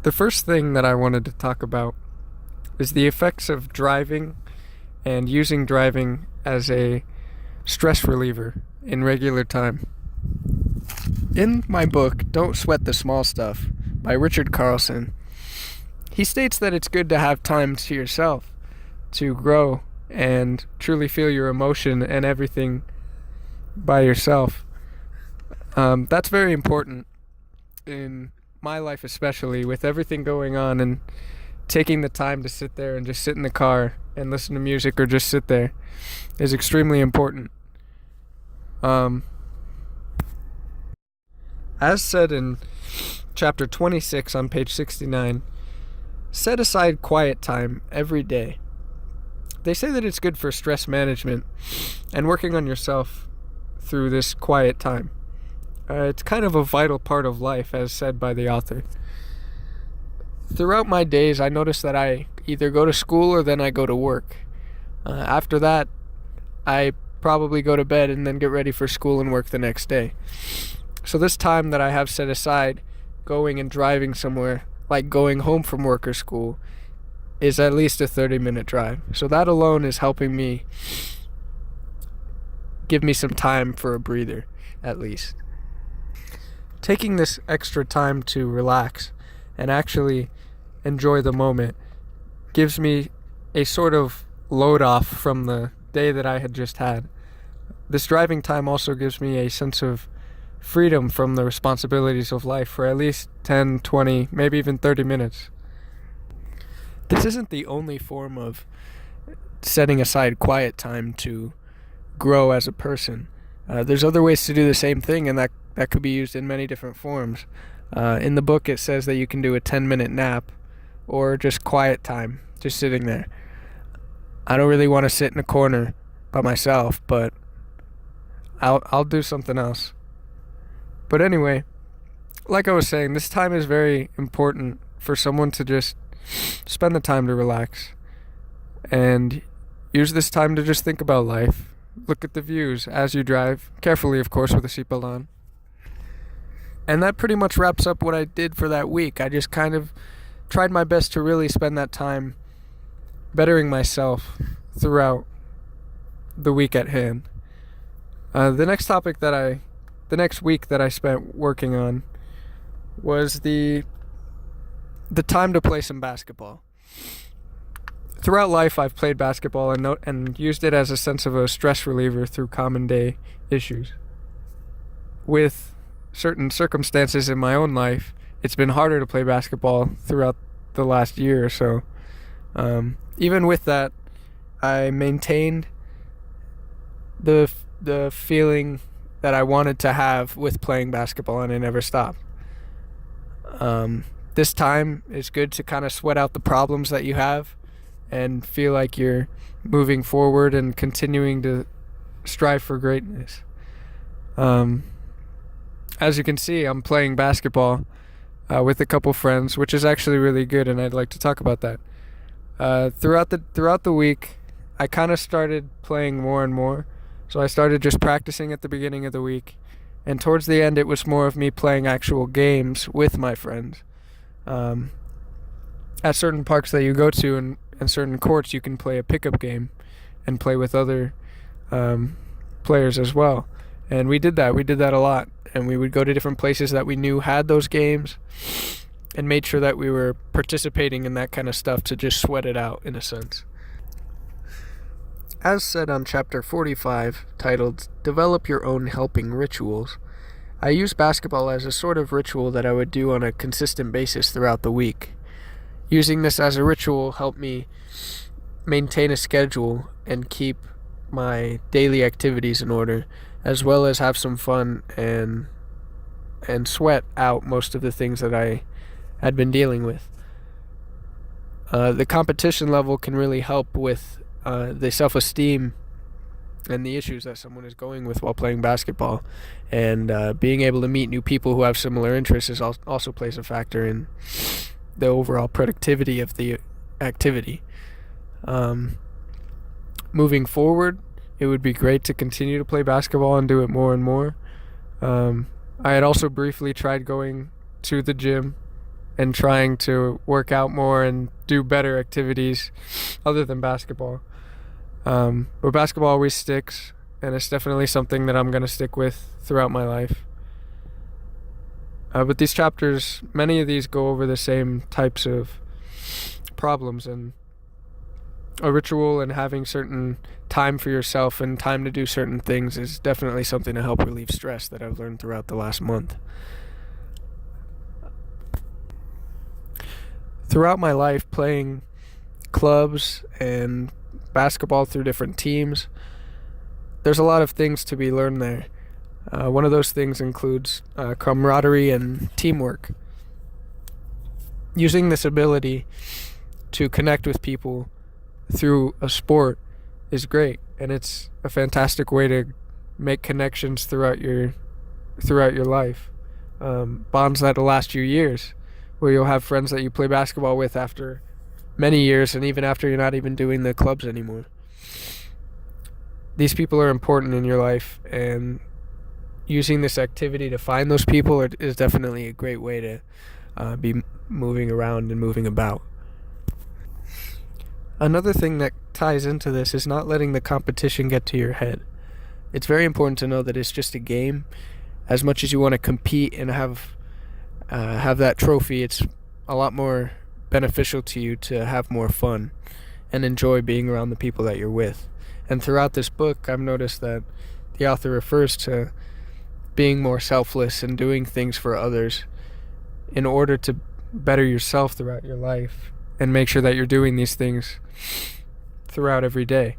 The first thing that I wanted to talk about is the effects of driving and using driving as a stress reliever in regular time. In my book, Don't Sweat the Small Stuff, by Richard Carlson, he states that it's good to have time to yourself to grow and truly feel your emotion and everything by yourself. That's very important in my life, especially with everything going on, and taking the time to sit there and just sit in the car and listen to music or just sit there is extremely important. As said in chapter 26 on page 69, set aside quiet time every day. They say that it's good for stress management and working on yourself through this quiet time. It's kind of a vital part of life, as said by the author. Throughout my days, I notice that I either go to school or then I go to work. After that, I probably go to bed and then get ready for school and work the next day. So this time that I have set aside, going and driving somewhere, like going home from work or school, is at least a 30-minute drive. So that alone is helping me give me some time for a breather, at least. Taking this extra time to relax and actually enjoy the moment gives me a sort of load off from the day that I had just had. This driving time also gives me a sense of freedom from the responsibilities of life for at least 10, 20, maybe even 30 minutes. This isn't the only form of setting aside quiet time to grow as a person. There's other ways to do the same thing, and that could be used in many different forms. In the book, it says that you can do a 10-minute nap or just quiet time, just sitting there. I don't really want to sit in a corner by myself, but I'll do something else. But anyway, like I was saying, this time is very important for someone to just spend the time to relax and use this time to just think about life. Look at the views as you drive, carefully of course with a seatbelt on. And that pretty much wraps up what I did for that week. I just kind of tried my best to really spend that time bettering myself throughout the week at hand. The next week that I spent working on was the time to play some basketball. Throughout life, I've played basketball and used it as a sense of a stress reliever through common day issues. With certain circumstances in my own life, it's been harder to play basketball throughout the last year or so. Even with that, I maintained the feeling that I wanted to have with playing basketball, and I never stopped. This time is good to kind of sweat out the problems that you have and feel like you're moving forward and continuing to strive for greatness. As you can see, I'm playing basketball with a couple friends, which is actually really good, and I'd like to talk about that. Throughout the week, I kind of started playing more and more. So I started just practicing at the beginning of the week, and towards the end it was more of me playing actual games with my friends. At certain parks that you go to and certain courts, you can play a pickup game and play with other players as well. And we did that a lot, and we would go to different places that we knew had those games and made sure that we were participating in that kind of stuff to just sweat it out in a sense. As said on chapter 45, titled Develop Your Own Helping Rituals, I use basketball as a sort of ritual that I would do on a consistent basis throughout the week. Using this as a ritual helped me maintain a schedule and keep my daily activities in order, as well as have some fun and sweat out most of the things that I had been dealing with. The competition level can really help with the self-esteem and the issues that someone is going with while playing basketball, and being able to meet new people who have similar interests also plays a factor in the overall productivity of the activity. Moving forward, it would be great to continue to play basketball and do it more and more. I had also briefly tried going to the gym and trying to work out more and do better activities other than basketball. But basketball always sticks, and it's definitely something that I'm going to stick with throughout my life. But these chapters, many of these go over the same types of problems, and a ritual and having certain time for yourself and time to do certain things is definitely something to help relieve stress that I've learned throughout the last month. Throughout my life, playing clubs and basketball through different teams, there's a lot of things to be learned there. One of those things includes camaraderie and teamwork. Using this ability to connect with people through a sport is great, and it's a fantastic way to make connections throughout your life. Bonds that'll last you years, where you'll have friends that you play basketball with after many years, and even after you're not even doing the clubs anymore. These people are important in your life, and using this activity to find those people is definitely a great way to be moving around and moving about. Another thing that ties into this is not letting the competition get to your head. It's very important to know that it's just a game. As much as you want to compete and have that trophy, it's a lot more beneficial to you to have more fun and enjoy being around the people that you're with. And throughout this book, I've noticed that the author refers to being more selfless and doing things for others in order to better yourself throughout your life and make sure that you're doing these things throughout every day.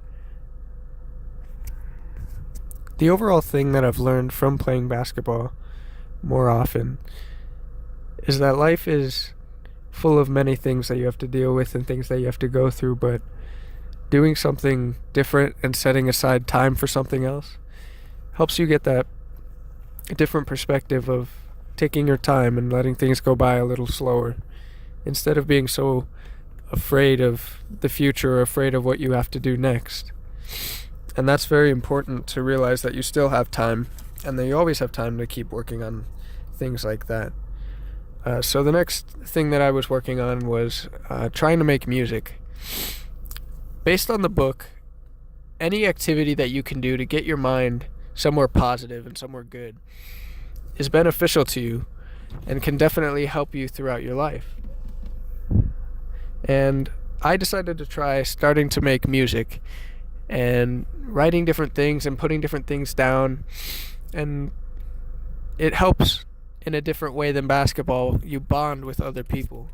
The overall thing that I've learned from playing basketball more often is that life is full of many things that you have to deal with and things that you have to go through, but doing something different and setting aside time for something else helps you get that different perspective of taking your time and letting things go by a little slower, instead of being so afraid of the future or afraid of what you have to do next. And that's very important, to realize that you still have time and that you always have time to keep working on things like that. So the next thing that I was working on was trying to make music. Based on the book, any activity that you can do to get your mind somewhere positive and somewhere good is beneficial to you and can definitely help you throughout your life. And I decided to try starting to make music and writing different things and putting different things down, and it helps in a different way than basketball. You bond with other people.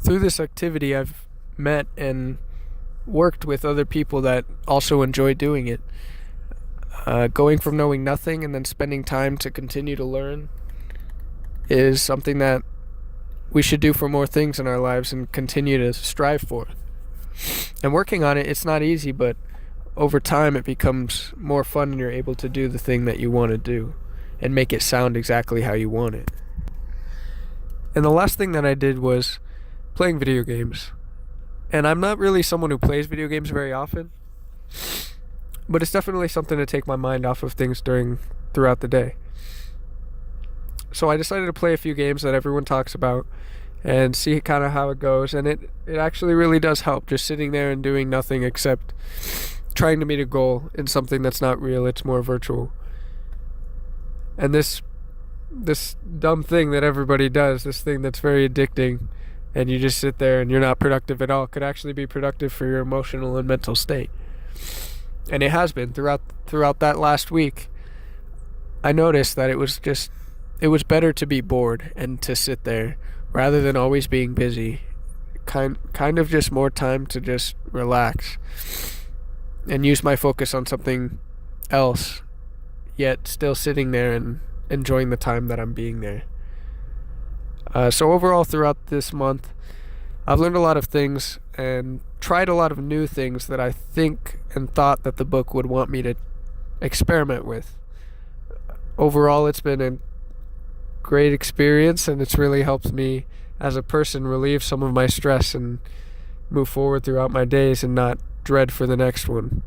Through this activity, I've met and worked with other people that also enjoy doing it. Going from knowing nothing and then spending time to continue to learn is something that we should do for more things in our lives and continue to strive for. And working on it, it's not easy, but over time it becomes more fun and you're able to do the thing that you want to do and make it sound exactly how you want it. And the last thing that I did was playing video games. And I'm not really someone who plays video games very often, but it's definitely something to take my mind off of things throughout the day. So I decided to play a few games that everyone talks about and see kind of how it goes. And it actually really does help, just sitting there and doing nothing except trying to meet a goal in something that's not real, it's more virtual. And this dumb thing that everybody does, this thing that's very addicting, and you just sit there and you're not productive at all, could actually be productive for your emotional and mental state. And it has been throughout that last week. I noticed that it was better to be bored and to sit there rather than always being busy. Kind of just more time to just relax and use my focus on something else, yet still sitting there and enjoying the time that I'm being there. So overall, throughout this month, I've learned a lot of things and tried a lot of new things that I think and thought that the book would want me to experiment with. Overall, it's been a great experience, and it's really helped me as a person relieve some of my stress and move forward throughout my days and not dread for the next one.